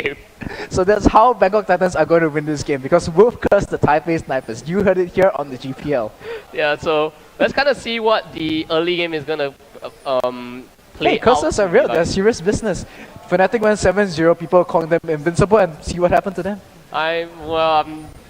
game. So that's how Bangkok Titans are going to win this game, because Wolf cursed the Taipei Snipers. You heard it here on the GPL. Yeah, so let's kind of see what the early game is going to play Hey, curses are real. like. They're serious business. Fnatic went 7-0, people calling them invincible, and see what happened to them.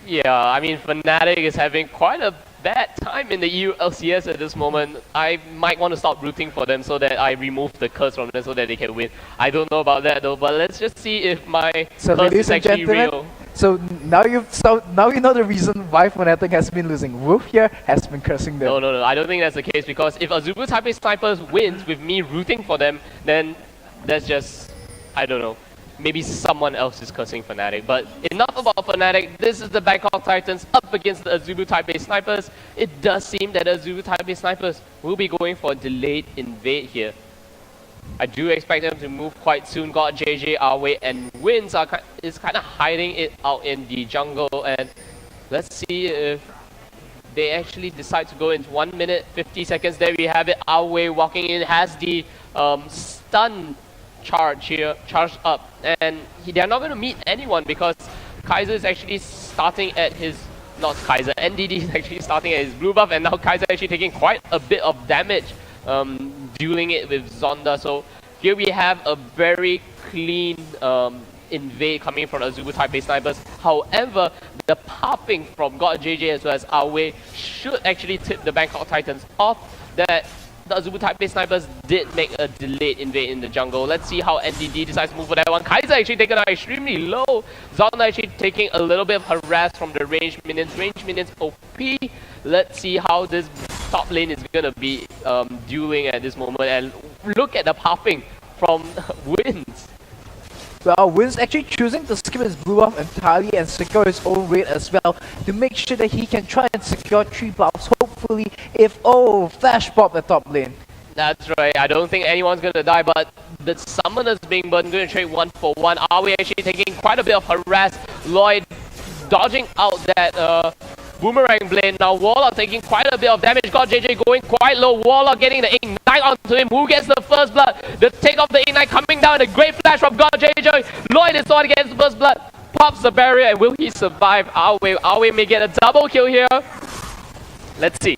Yeah, I mean, Fnatic is having quite a bad time in the EU LCS at this moment. I might want to stop rooting for them so that I remove the curse from them so that they can win. I don't know about that though, but let's just see if my curse is actually real. So now you know the reason why Fnatic has been losing. Wolf here has been cursing them. No, I don't think that's the case, because if AZB Taipei Snipers wins with me rooting for them, then that's just, I don't know. Maybe someone else is cursing Fnatic. But enough about Fnatic. This is the Bangkok Titans up against the AZB Taipei Snipers. It does seem that AZB Taipei Snipers will be going for a delayed invade here. I do expect them to move quite soon. Got JJ our way, and Wins is kind of hiding it out in the jungle. And let's see if they actually decide to go into 1 minute 50 seconds. There we have it. Our way walking in has the stun charged up, and they're not going to meet anyone because Kaiser is actually starting at his, not Kaiser, NDD is actually starting at his blue buff, and now Kaiser actually taking quite a bit of damage, dueling it with Zonda. So here we have a very clean invade coming from AZB Taipei Snipers. However, the popping from God JJ as well as our way should actually tip the Bangkok Titans off that the AZB Taipei Snipers did make a delayed invade in the jungle. Let's see how NDD decides to move for that one. Kaiser actually taken out extremely low. Zonda actually taking a little bit of harass from the range minions. Range minions OP. Let's see how this top lane is gonna be dueling at this moment. And look at the popping from Wins. Well, Win's actually choosing to skip his blue buff entirely and secure his own raid as well to make sure that he can try and secure 3 buffs. Hopefully, if flash pop the top lane. That's right. I don't think anyone's gonna die, but the summoners being burned, gonna trade 1 for 1. Are we actually taking quite a bit of harass? Lloyd dodging out that boomerang blade. Now Warlock taking quite a bit of damage. Got JJ going quite low. Warlock getting the ignite onto him. Who gets the first blood? The take of the ignite coming down. A great flash from God JJ. Lloyd is the one gets the first blood. Pops the barrier, and will he survive? Our way may get a double kill here. Let's see.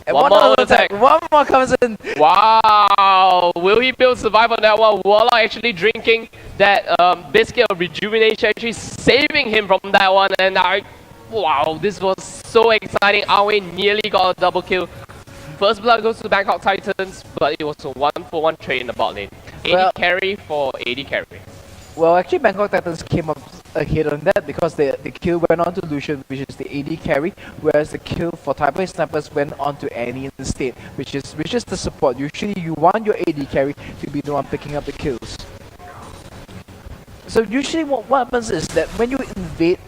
And one more attack. One more comes in. Wow. Will he be able to survive on that one? Warlock actually drinking that biscuit of rejuvenation, actually saving him from that one. And wow, this was so exciting. Awe nearly got a double kill. First blood goes to Bangkok Titans, but it was a 1 for 1 trade in the bot lane. 80 carry for 80 carry. Well, actually Bangkok Titans came up ahead on that because the kill went on to Lucian, which is the AD carry, whereas the kill for Taipei Snipers went on to Annie instead, which is the support. Usually you want your AD carry to be the one picking up the kills. So usually what happens is that when you invade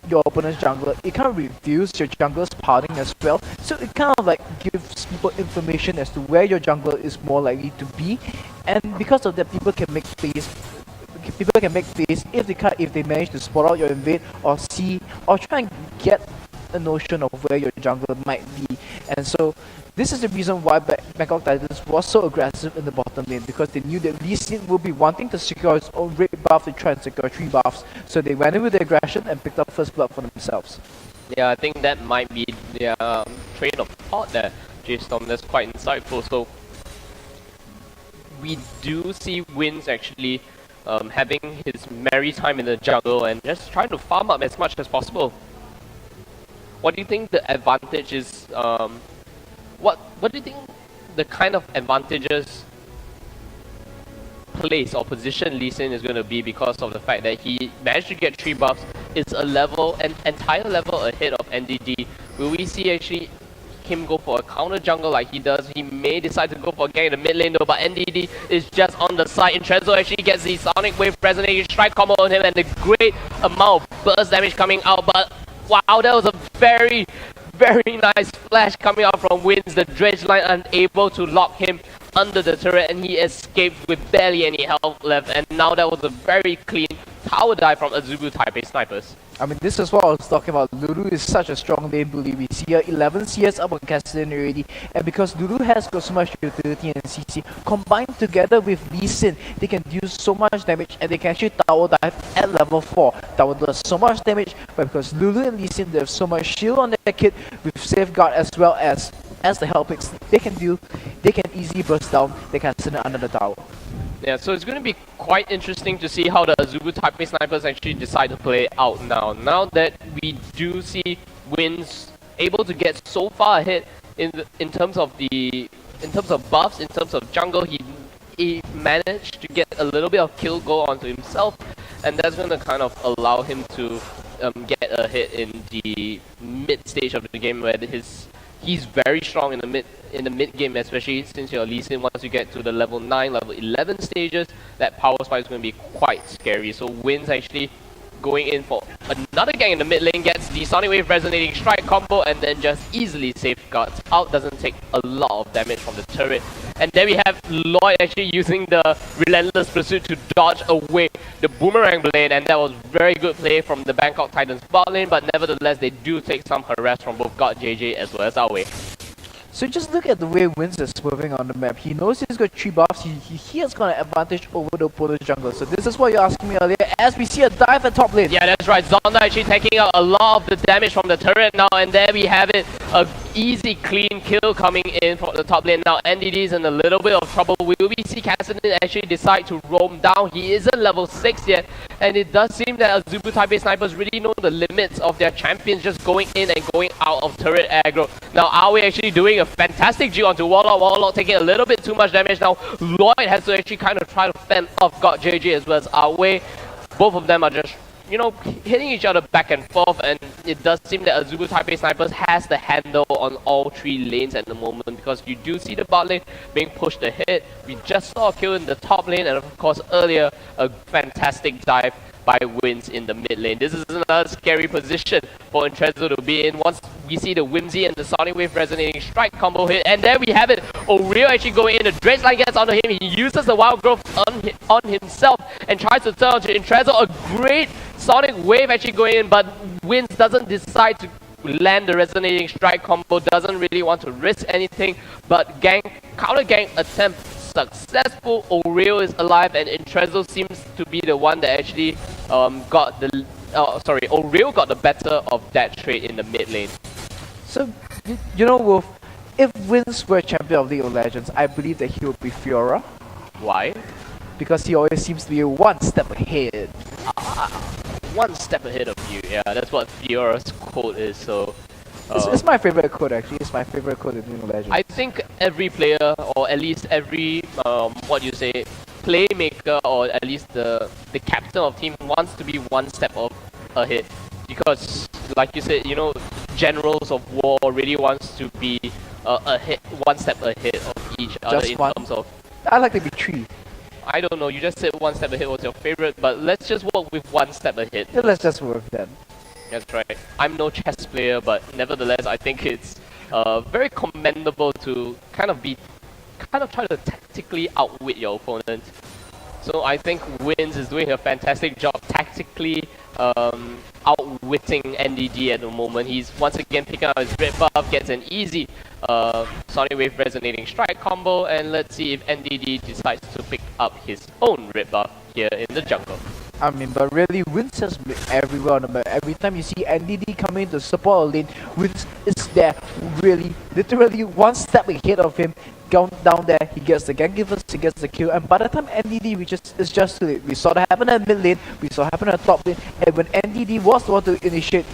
your opponent's jungler, it kind of reveals your jungler's pathing as well. So it kind of like gives people information as to where your jungler is more likely to be, and because of that, people can make plays. If they manage to spot out your invade or see or try and get a notion of where your jungler might be. And so this is the reason why Bangkok Titans was so aggressive in the bottom lane, because they knew that Lee Sin will be wanting to secure his own raid buff to try and secure 3 buffs. So they went in with the aggression and picked up first blood for themselves. Yeah, I think that might be their train of thought there, J-Storm. That's quite insightful. So we do see Wins actually having his merry time in the jungle and just trying to farm up as much as possible. What do you think the advantage is? What do you think the kind of advantages place or position Lee Sin is going to be because of the fact that he managed to get 3 buffs, is an entire level ahead of NDD? Will we see actually him go for a counter jungle like he does? He may decide to go for a gang in the mid lane though, but NDD is just on the side. Intrenzo actually gets the Sonic Wave resonating strike combo on him and a great amount of burst damage coming out, but wow, that was a very nice flash coming out from Wins. The Dredge line unable to lock him under the turret, and he escaped with barely any health left, and now that was a very clean tower dive from AZB Taipei Snipers. I mean, this is what I was talking about. Lulu is such a strong lane bully. We see her 11 CS up on Cassidy already, and because Lulu has got so much utility and CC, combined together with Lee Sin, they can do so much damage, and they can actually tower dive at level 4. Tower does so much damage, but because Lulu and Lee Sin, they have so much shield on their kit with Safeguard as well as the health picks, they can easily burst down the Cassidy under the tower. Yeah, so it's going to be quite interesting to see how the AZB Taipei Snipers actually decide to play out now. Now that we do see Wins able to get so far ahead in terms of buffs, in terms of jungle, he managed to get a little bit of kill go onto himself, and that's going to kind of allow him to get ahead in the mid stage of the game where he's very strong in the mid game, especially since you're Lee Sin. Once you get to the level 9, level 11 stages, that power spike is going to be quite scary. So Wins actually going in for another gang in the mid lane, gets the Sonic Wave Resonating Strike combo, and then just easily safeguards out. Doesn't take a lot of damage from the turret. And then we have Lloyd actually using the Relentless Pursuit to dodge away the Boomerang blade, and that was very good play from the Bangkok Titans bot lane, but nevertheless they do take some harass from both God JJ as well as Awe. So just look at the way Wins is swerving on the map. He knows he's got 3 buffs, he has got an advantage over the opponent's jungle. So this is what you're asking me earlier, as we see a dive at top lane. Yeah, that's right. Zonda actually taking out a lot of the damage from the turret now, and there we have it. A easy, clean kill coming in from the top lane. Now NDD is in a little bit of trouble. Will we see Cassidy actually decide to roam down? He isn't level 6 yet, and it does seem that AZB Taipei Snipers really know the limits of their champions just going in and going out of turret aggro. Now Awe actually doing a fantastic G onto Warlock. Warlock taking a little bit too much damage now. Lloyd has to actually kind of try to fend off God JJ as well as Awe. Both of them are just, you know, hitting each other back and forth, and it does seem that AZB Taipei Snipers has the handle on all 3 lanes at the moment, because you do see the bot lane being pushed ahead. We just saw a kill in the top lane, and of course earlier a fantastic dive by Wins in the mid lane. This is another scary position for Entrezo to be in once we see the Whimsy and the Sonic Wave Resonating Strike combo hit, and there we have it. O'Reilly actually going in, the Dredge line gets onto him, he uses the Wild Growth on himself and tries to turn onto Entrezo. A great Sonic Wave actually going in, but Wins doesn't decide to land the Resonating Strike combo, doesn't really want to risk anything, but counter gang attempt successful. O'Reilly is alive, and Entrezo seems to be the one that actually O'Reilly got the better of that trade in the mid lane. So, you know, Wolf, if Wins were champion of League of Legends, I believe that he would be Fiora. Why? Because he always seems to be 1 step ahead. 1 step ahead of you. Yeah, that's what Fiora's quote is. So it's my favorite code actually. It's my favorite code in League of Legends. I think every player, or at least every playmaker, or at least the captain of team wants to be 1 step ahead, because like you said, you know, generals of war really wants to be ahead, 1 step ahead of each other in terms of. I like to be 3. I don't know, you just said 1 step ahead was your favorite, but let's just work with 1 step ahead. Yeah, let's just work with that. That's right. I'm no chess player, but nevertheless, I think it's very commendable to kind of try to tactically outwit your opponent. So I think Wins is doing a fantastic job tactically outwitting NDD at the moment. He's once again picking up his red buff, gets an easy Sonic Wave Resonating Strike combo, and let's see if NDD decides to pick up his own red buff here in the jungle. I mean, but really, Wins has been everywhere on the map. Every time you see NDD coming to support a lane, Wins is there, really, literally 1 step ahead of him. Down there, he gets the gank givers, he gets the kill, and by the time NDD reaches, it's just too late. We saw that happen at mid lane, we saw it happen at top lane, and when NDD was the one to initiate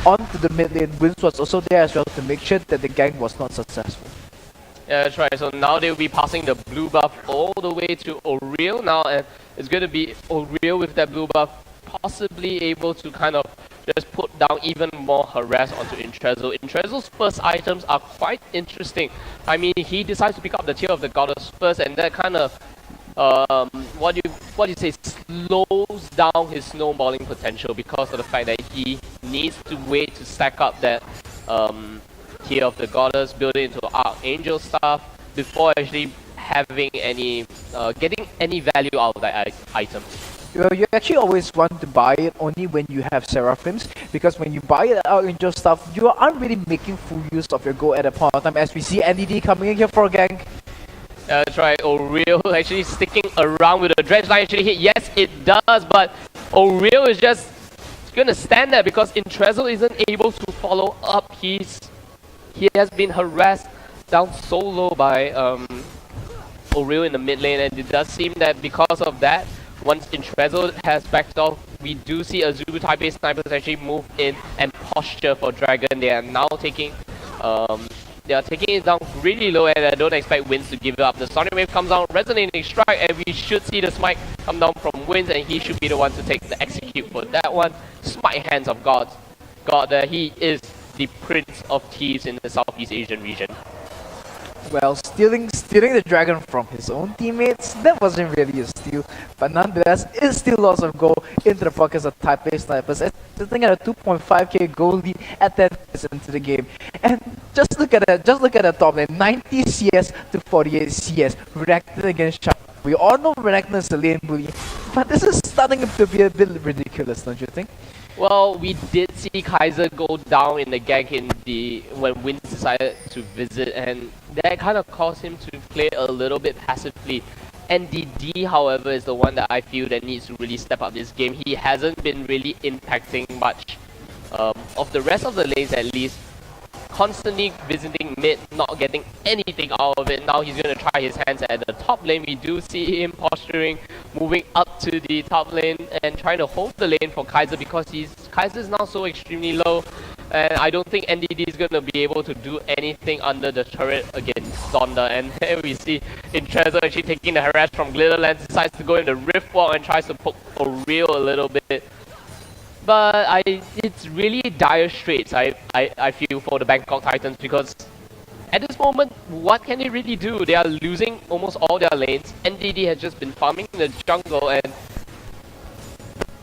onto the mid lane, Wins was also there as well to make sure that the gank was not successful. Yeah, that's right. So now they'll be passing the blue buff all the way to O'Reilly now, and it's going to be O'Reilly with that blue buff possibly able to kind of just put down even more harass onto Entrezo. Entrezo's first items are quite interesting. I mean, he decides to pick up the Tear of the Goddess first, and that kind of what do you say, slows down his snowballing potential because of the fact that he needs to wait to stack up that Tear of the Goddess, build it into Archangel stuff before actually having any getting any value out of that item. Well, you actually always want to buy it only when you have Seraphims, because when you buy it out in your stuff, you aren't really making full use of your gold at a point of time, as we see NDD coming in here for a gank. That's right, O'Real actually sticking around with a dredge line actually hit. Yes, it does, but O'Real is just gonna stand there because Intrezzo isn't able to follow up. He has been harassed down so low by O'Real in the mid lane, and it does seem that because of that, once Intrezzo has backed off, we do see AZB Taipei Snipers actually move in and posture for Dragon. They are now taking it down really low, and I don't expect Wins to give it up. The Sonic Wave comes down, resonating strike, and we should see the smite come down from Wins, and he should be the one to take the execute for that one. Smite Hands of God. He is the Prince of Thieves in the Southeast Asian region. Well, stealing the dragon from his own teammates, that wasn't really a steal, but nonetheless, it's still lots of gold into the pockets of Taipei Snipers, sitting at a 2.5k gold lead at 10 minutes into the game. And just look at the top lane, 90 CS to 48 CS, Renekton against Shark. We all know Renekton is a lane bully, but this is starting to be a bit ridiculous, don't you think? Well, we did see Kaiser go down in the gank when Wins decided to visit, and that kind of caused him to play a little bit passively. NDD, however, is the one that I feel that needs to really step up this game. He hasn't been really impacting much of the rest of the lanes, at least. Constantly visiting mid, not getting anything out of it. Now he's going to try his hands at the top lane. We do see him posturing, moving up to the top lane and trying to hold the lane for Kaiser, because Kaiser is now so extremely low, and I don't think NDD is going to be able to do anything under the turret against Zonda. And here we see Intrezzo actually taking the harass from Glitterlands, decides to go in the Rift Wall and tries to poke O'Real a little bit. But it's really dire straits, I feel, for the Bangkok Titans, because at this moment, what can they really do? They are losing almost all their lanes. NDD has just been farming in the jungle, and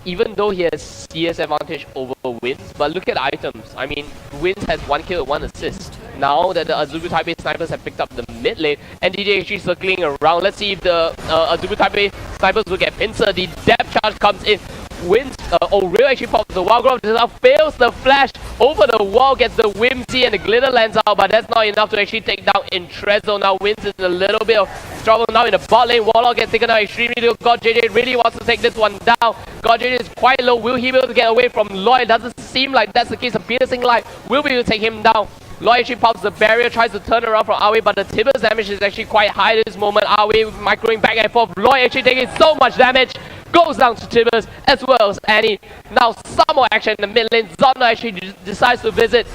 even though he has CS advantage over Wins, but look at the items. I mean, Wins has 1 kill and 1 assist. Now that the AZB Taipei Snipers have picked up the mid lane, NDD actually circling around. Let's see if the AZB Taipei Snipers will get pincer. The depth charge comes in. Wins, O'Real actually pops the Wild Growth, fails the flash over the wall, gets the Whimsy and the Glitter lands out, but that's not enough to actually take down Intrezzo. Now Wins is in a little bit of trouble now in the bot lane. Warlock gets taken out extremely low. God JJ really wants to take this one down. God JJ is quite low. Will he be able to get away from Lloyd? Doesn't seem like that's the case. A piercing light will be able to take him down. Lloyd actually pops the barrier, tries to turn around from Awe, but the Tibbers damage is actually quite high at this moment. Awe microing back and forth. Lloyd actually taking so much damage. Goes down to Tibbers as well as Annie. Now some more action in the mid lane. Zonda actually decides to visit.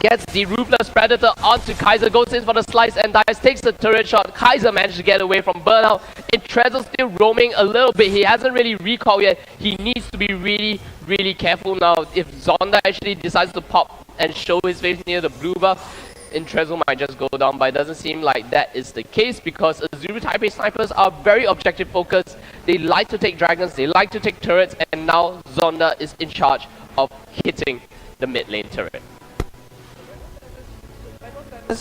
Gets the Ruthless Predator onto Kaiser. Goes in for the slice and dice. Takes the turret shot. Kaiser managed to get away from burnout. Intrezzo still roaming a little bit. He hasn't really recalled yet. He needs to be really careful now. If Zonda actually decides to pop and show his face near the blue buff, Intrezzo might just go down, but it doesn't seem like that is the case, because AZB Taipei Snipers are very objective focused. They like to take dragons, they like to take turrets, and now Zonda is in charge of hitting the mid lane turret.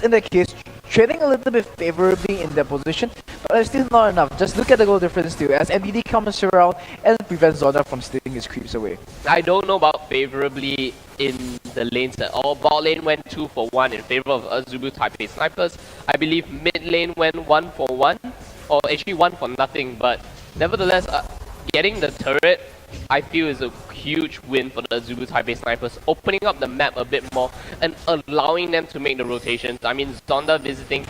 In that case, trading a little bit favorably in their position, but it's still not enough. Just look at the goal difference too, as NDD comes around and prevents Zonda from stealing his creeps away. I don't know about favorably in the lanes at all. Bot lane went 2 for 1 in favor of AZB Taipei Snipers. I believe mid lane went 1 for 1, or actually 1 for nothing, but nevertheless, getting the turret, I feel, is a huge win for the AZB Taipei Snipers, opening up the map a bit more and allowing them to make the rotations. I mean, Zonda visiting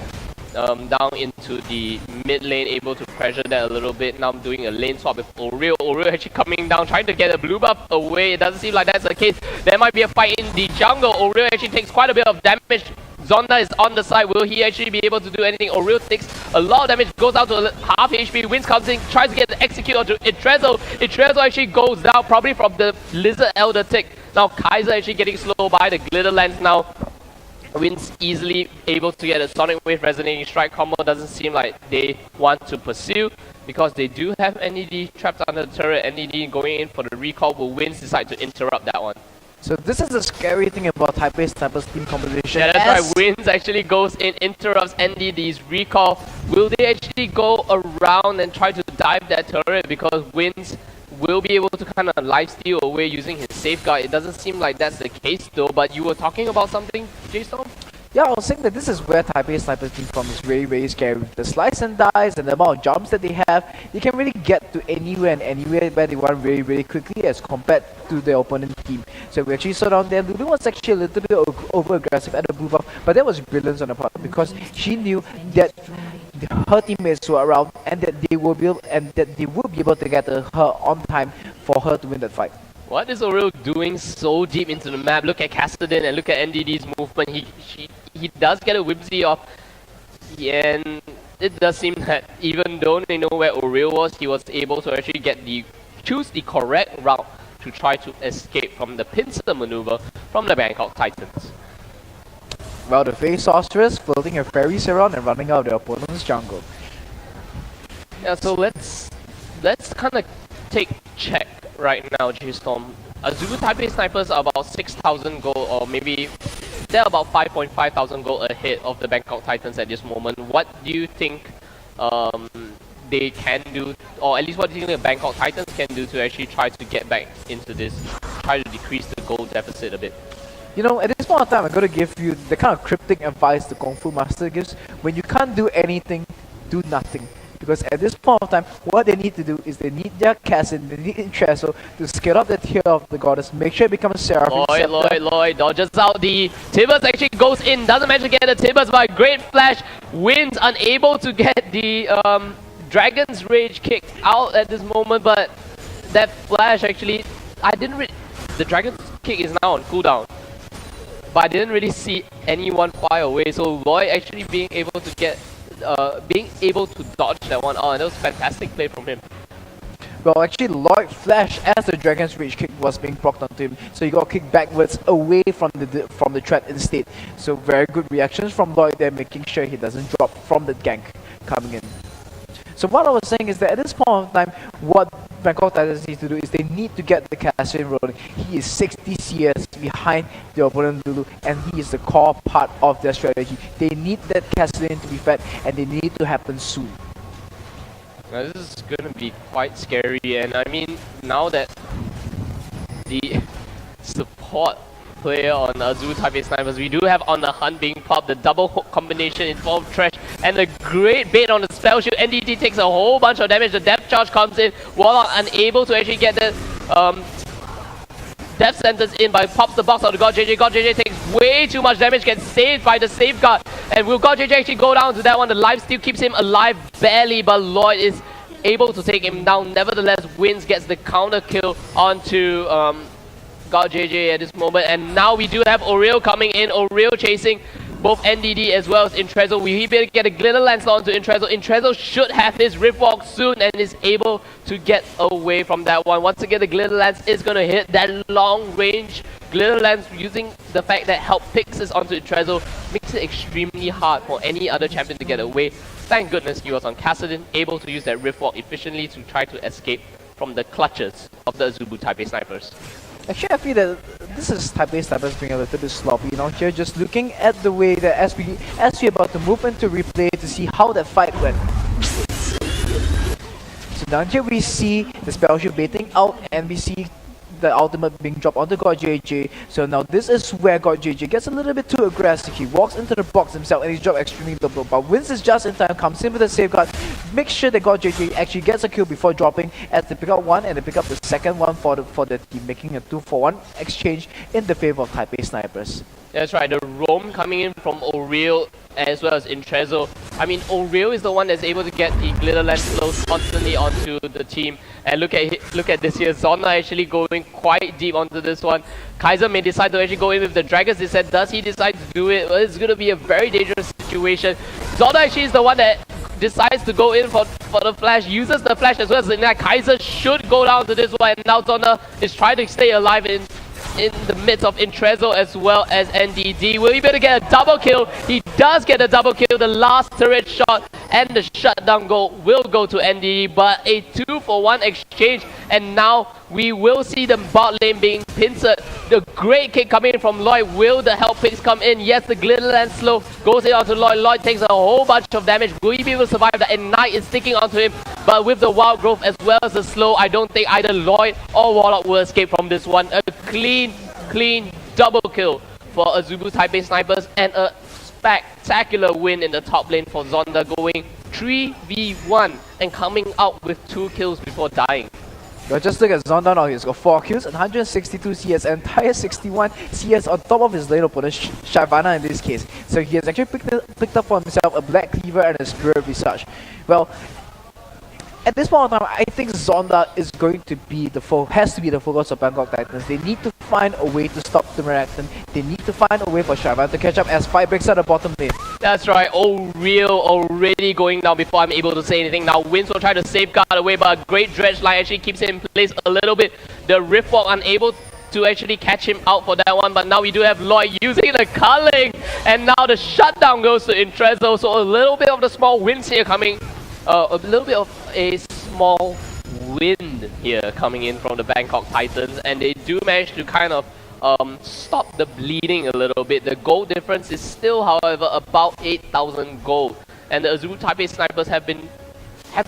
down into the mid lane, able to pressure that a little bit. Now I'm doing a lane swap with O'Real. O'Real actually coming down, trying to get a blue buff away. It doesn't seem like that's the case. There might be a fight in the jungle. O'Real actually takes quite a bit of damage. Zonda is on the side. Will he actually be able to do anything? O'Real takes a lot of damage, goes out to half HP. Wins comes in, tries to get the execute onto Intrezzo. Intrezzo actually goes down, probably from the Lizard Elder tick. Now Kaiser actually getting slow by the Glitter Lens now. Wins easily able to get a Sonic Wave Resonating Strike combo. Doesn't seem like they want to pursue, because they do have NED trapped under the turret. NED going in for the recall, will Wins decide to interrupt that one. So this is the scary thing about Taipei Snipers team composition. Yeah, that's right. Wins actually goes in, interrupts NDD's recall. Will they actually go around and try to dive that turret? Because Wins will be able to kind of lifesteal away using his safeguard. It doesn't seem like that's the case though, but you were talking about something, J-Storm? Yeah, I was saying that this is where Taipei Snipers team from is really, really scary. With the slice and dice and the amount of jumps that they have, you can really get to anywhere and anywhere where they want really, really quickly as compared to the opponent team. So we actually saw down there, Lulu was actually a little bit over-aggressive at the blue buff, but that was brilliance on the part because she knew that her teammates were around and that they will be able to get her on time for her to win that fight. What is Oreo doing so deep into the map? Look at Cassidy and look at NDD's movement. He does get a whimsy off. And it does seem that even though they know where Oreo was, he was able to actually choose the correct route to try to escape from the pincer maneuver from the Bangkok Titans. Well, the face sorceress floating her fairies around and running out of the opponent's jungle. Yeah, so let's kind of take check right now, G-Storm. AZB Taipei Snipers are about 6,000 gold, or maybe they're about 5,500 gold ahead of the Bangkok Titans at this moment. What do you think they can do, or at least what do you think the Bangkok Titans can do to actually try to get back into this, try to decrease the gold deficit a bit? You know, at this point of time, I'm going to give you the kind of cryptic advice the Kung Fu Master gives. When you can't do anything, do nothing. Because at this point of time, what they need to do is they need their Cassin, they need Intresso to scale up the tier of the goddess, make sure it becomes Seraphim. Lloyd dodges out the Tibbers, actually goes in, doesn't manage to get the Tibbers, but great flash, wins, unable to get the Dragon's Rage kick out at this moment, but that flash actually, the Dragon's kick is now on cooldown. But I didn't really see anyone fly away, so Lloyd actually being able to dodge that one out, and that was fantastic play from him. Well, actually, Lloyd flashed as the Dragon's Rage kick was being procced onto him, so he got kicked backwards away from the threat instead. So very good reactions from Lloyd there, making sure he doesn't drop from the gank coming in. So what I was saying is that at this point of time, what Bangkok Titans need to do is they need to get the Cassian rolling. He is 60 CS behind the opponent Lulu, and he is the core part of their strategy. They need that Cassian to be fed, and they need to happen soon. Now, this is going to be quite scary, and I mean, now that the support player on AZB Taipei Snipers, we do have On the Hunt being popped, the double hook combination in form of Trash, and a great bait on the spell shield. NDT takes a whole bunch of damage, the depth charge comes in, Warlock unable to actually get the death sentence in, but pops the box out of God JJ. God JJ takes way too much damage, gets saved by the safeguard, and will God JJ actually go down to that one? The life steal keeps him alive barely, but Lloyd is able to take him down. Nevertheless, wins, gets the counter kill onto God JJ at this moment, and now we do have Oreo coming in. Oreo chasing both NDD as well as Intresso. We better get a Glitter Lance onto Intresso. Intresso should have his Rift Walk soon and is able to get away from that one. Once again, the Glitter Lance is going to hit that long range Glitter Lance, using the fact that help picks is onto Intresso, makes it extremely hard for any other champion to get away. Thank goodness he was on Cassidy, able to use that Rift Walk efficiently to try to escape from the clutches of the AZB Taipei Snipers. Actually, I feel that this is Taipei Snipers being a little bit sloppy, you know, here just looking at the way that as we're about to move into replay to see how that fight went. So down here we see the spell shield baiting out, and we see the ultimate being dropped onto God JJ. So now this is where God JJ gets a little bit too aggressive. He walks into the box himself and he's dropped extremely low, but wins is just in time, comes in with a safeguard, makes sure that God JJ actually gets a kill before dropping, as they pick up one and they pick up the second one for the team, making a 2-for-1 exchange in the favor of Taipei Snipers. That's right, the roam coming in from Oreo as well as Intresso. I mean, Oreo is the one that's able to get the Glitter Lance flows constantly onto the team. And look at this here, Zonna actually going quite deep onto this one. Kaiser may decide to actually go in with the Dragon's Descent. Does he decide to do it? Well, it's going to be a very dangerous situation. Zonna actually is the one that decides to go in for the flash, uses the flash as well as the Ignite. Kaiser should go down to this one, and now Zonna is trying to stay alive in the midst of Intresso as well as NDD. Will he be able to get a double kill? He does get a double kill, the last turret shot, and the shutdown goal will go to NDD, but a 2-for-1 exchange, and now we will see the bot lane being pincered. The great kick coming in from Lloyd. Will the help picks come in? Yes, the glitter lance slow goes in onto Lloyd. Lloyd takes a whole bunch of damage. Will he be able to survive that? And Knight is sticking onto him, but with the wild growth as well as the slow, I don't think either Lloyd or Warlock will escape from this one. A clean double kill for AZB Taipei Snipers and a spectacular win in the top lane for Zonda, going 3v1 and coming out with 2 kills before dying. But just look at Zonda now, he's got 4 kills and 162 CS, and entire 61 CS on top of his lane opponent, Shyvana in this case. So he has actually picked up for himself a Black Cleaver and a Spirit Visage. Well, at this point in time, I think Zonda is going to be has to be the focus of Bangkok Titans. They need to find a way to stop the Renekton. They need to find a way for Shyvana to catch up as fight breaks out the bottom lane. That's right, Real already going down before I'm able to say anything. Now Wins will try to safeguard away, but a great dredge line actually keeps him in place a little bit. The Riftwalk unable to actually catch him out for that one, but now we do have Lloyd using the culling, and now the shutdown goes to Intrezo, so a little bit of the small wins here coming. A little bit of a small wind here coming in from the Bangkok Titans, and they do manage to kind of stop the bleeding a little bit. The gold difference is still, however, about 8,000 gold, and the AZB Taipei Snipers have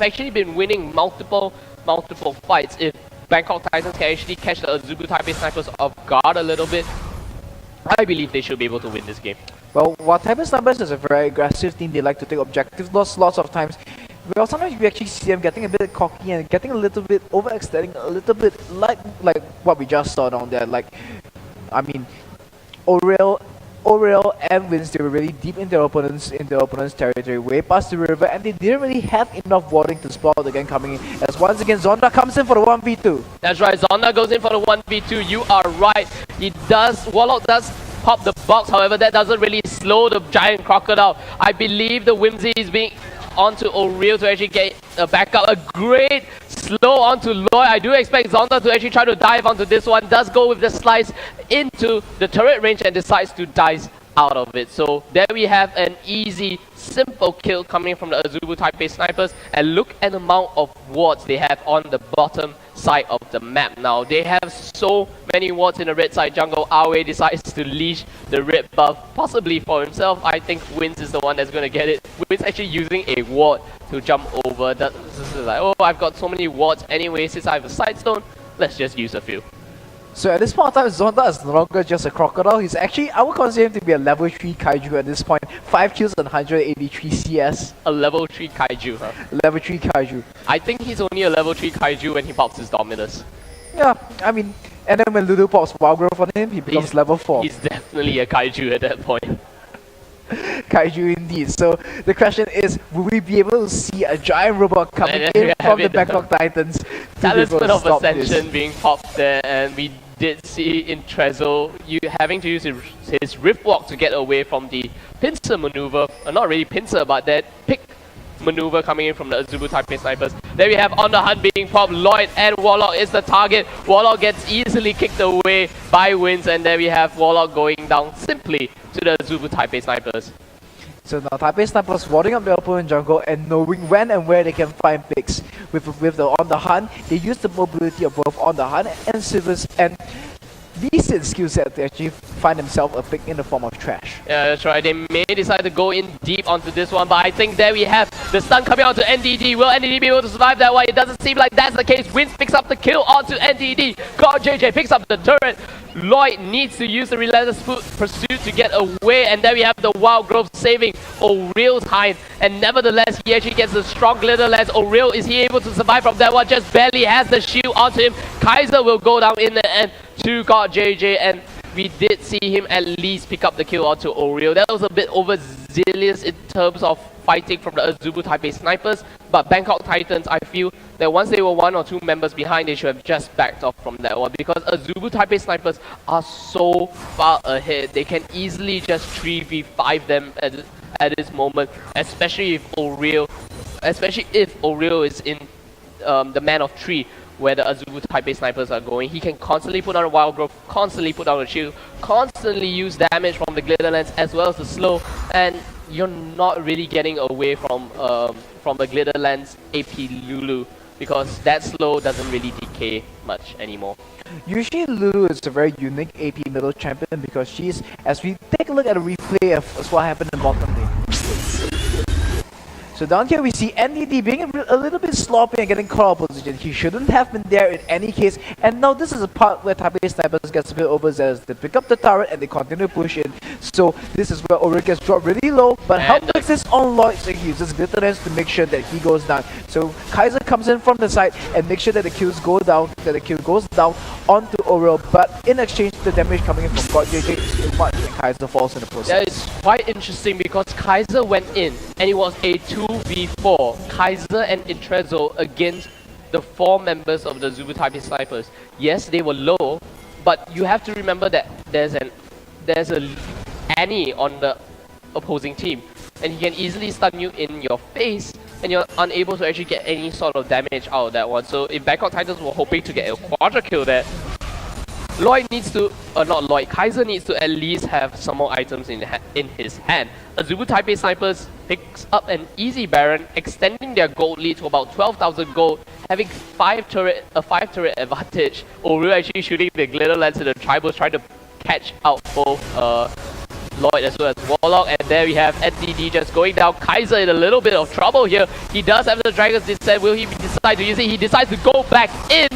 actually been winning multiple fights. If Bangkok Titans can actually catch the AZB Taipei Snipers off guard a little bit, I believe they should be able to win this game. Well, while Taipei Snipers is a very aggressive team, they like to take objectives lots of times. Well, sometimes we actually see them getting a bit cocky and getting a little bit overextending, a little bit like what we just saw down there. Like, I mean, Oriel and Wins, they were really deep in their opponent's territory, way past the river, and they didn't really have enough warding to spot again coming in. As once again, Zonda comes in for the 1v2. That's right, Zonda goes in for the 1v2. You are right. Warlock does pop the box, however, that doesn't really slow the giant crocodile. I believe the Whimsy is being onto Oriel to actually get a backup. A great slow onto Lloyd. I do expect Zonda to actually try to dive onto this one. Does go with the slice into the turret range and decides to dive out of it. So there we have an easy, simple kill coming from the AZB Taipei Snipers. And look at the amount of wards they have on the bottom side of the map now. They have so many wards in the red side jungle. Awe decides to leash the red buff, possibly for himself. I think Wins is the one that's going to get it. Wins actually using a ward to jump over. This is like, oh, I've got so many wards anyway. Since I have a side stone, let's just use a few. So at this point in time, Zonda is no longer just a crocodile. He's actually, I would consider him to be a level 3 kaiju at this point. 5 kills and 183 CS. A level 3 kaiju, huh? Level 3 kaiju. I think he's only a level 3 kaiju when he pops his Dominus. Yeah, I mean, and then when Lulu pops Wild Growth on him, he becomes level 4. He's definitely a kaiju at that point. Kaiju indeed. So the question is, will we be able to see a giant robot coming in from the Bangkok Titans? Talisman of Ascension being popped there, and we did see Intrezo having to use his Riftwalk to get away from the pincer maneuver. Not really pincer, but that pick maneuver coming in from the AZB Taipei Snipers. There we have On the Hunt being popped. Lloyd and Warlock is the target. Warlock gets easily kicked away by Wins, and there we have Warlock going down simply to the AZB Taipei Snipers. So now Taipei Snipers warding up their opponent jungle and knowing when and where they can find picks. With the On the Hunt, they use the mobility of both On the Hunt and Silvers and decent skill set to actually find themselves a pick in the form of trash. Yeah, that's right. They may decide to go in deep onto this one, but I think there we have the stun coming onto NDD. Will NDD be able to survive that one? It doesn't seem like that's the case. Wins picks up the kill onto NDD. God JJ picks up the turret. Lloyd needs to use the relentless pursuit to get away, and there we have the Wild Growth saving Oriel's hide, and nevertheless he actually gets the strong glitter lance. Oriel, is he able to survive from that one? Just barely has the shield onto him. Kaiser will go down in the end to God JJ, and we did see him at least pick up the kill onto Oriel. That was a bit overzealous in terms of fighting from the AZB Taipei Snipers, but Bangkok Titans, I feel that once they were 1 or 2 members behind, they should have just backed off from that one, because AZB Taipei Snipers are so far ahead. They can easily just 3v5 them at this moment, especially if Oriel is in the man of 3, where the AZB Taipei Snipers are going. He can constantly put on a Wild Growth, constantly put on a shield, constantly use damage from the glitter lance as well as the slow, and you're not really getting away from the Glitterlands AP Lulu, because that slow doesn't really decay much anymore. Usually Lulu is a very unique AP middle champion because she's, as we take a look at a replay of what happened in bottom lane. So down here we see NDD being a little bit sloppy and getting caught out position. He shouldn't have been there in any case. And now this is a part where Taipei Snipers gets a bit overzealous. They pick up the turret and they continue to push in. So this is where Oric gets dropped really low. But how much is on Lloyd? So he uses Glitterlands to make sure that he goes down. So Kaiser comes in from the side and makes sure that the kills go down, that the kill goes down onto Oriel. But in exchange, the damage coming in from God JJ is too much and Kaiser falls in the process. Yeah, it's quite interesting because Kaiser went in and it was a 2v4. Kaiser and Intrezo against the 4 members of the AZB Taipei Snipers. Yes, they were low, but you have to remember that there's a Annie on the opposing team, and he can easily stun you in your face, and you're unable to actually get any sort of damage out of that one. So if Bangkok Titans were hoping to get a quadra kill there, Lloyd needs to, not Lloyd, Kaiser needs to at least have some more items in his hand. AZB Taipei Snipers picks up an easy Baron, extending their gold lead to about 12,000 gold, having a 5 turret advantage. Oriel actually shooting the Glitterlands to the tribals, trying to catch out both Lloyd as well as Warlock, and there we have NDD just going down. Kaiser in a little bit of trouble here. He does have the Dragon's Descent. Will he decide to use it? He decides to go back in.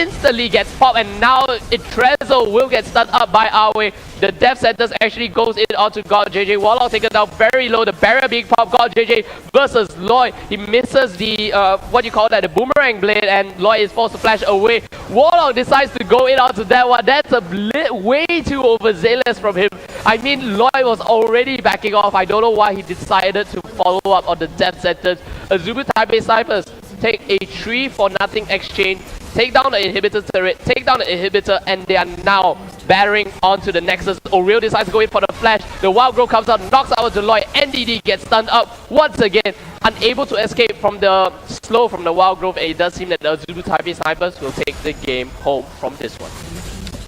Instantly gets popped, and now Intrezo will get stunned up by Awe. The Death Sentence actually goes in onto God JJ. Warlock taken down very low. The barrier being popped. God JJ versus Lloyd. He misses the the boomerang blade, and Lloyd is forced to flash away. Warlock decides to go in onto that one. That's a way too overzealous from him. I mean, Lloyd was already backing off. I don't know why he decided to follow up on the Death Sentence. AZB Taipei Snipers take a 3-for-nothing exchange, take down the inhibitor turret, take down the inhibitor, and they are now battering onto the Nexus. Oriel decides to go in for the flash. The Wild Growth comes out, knocks out Deloy. NDD gets stunned up once again, unable to escape from the slow from the Wild Growth, and it does seem that the AZB Taipei Snipers will take the game home from this one.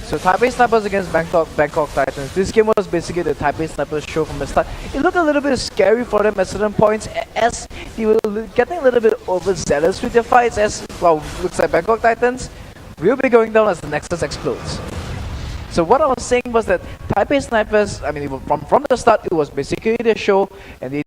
So Taipei Snipers against Bangkok Titans. This game was basically the Taipei Snipers show from the start. It looked a little bit scary for them at certain points as they were getting a little bit overzealous with their fights, as, well, looks like Bangkok Titans will be going down as the Nexus explodes. So what I was saying was that Taipei Snipers, I mean, from the start, it was basically their show, and they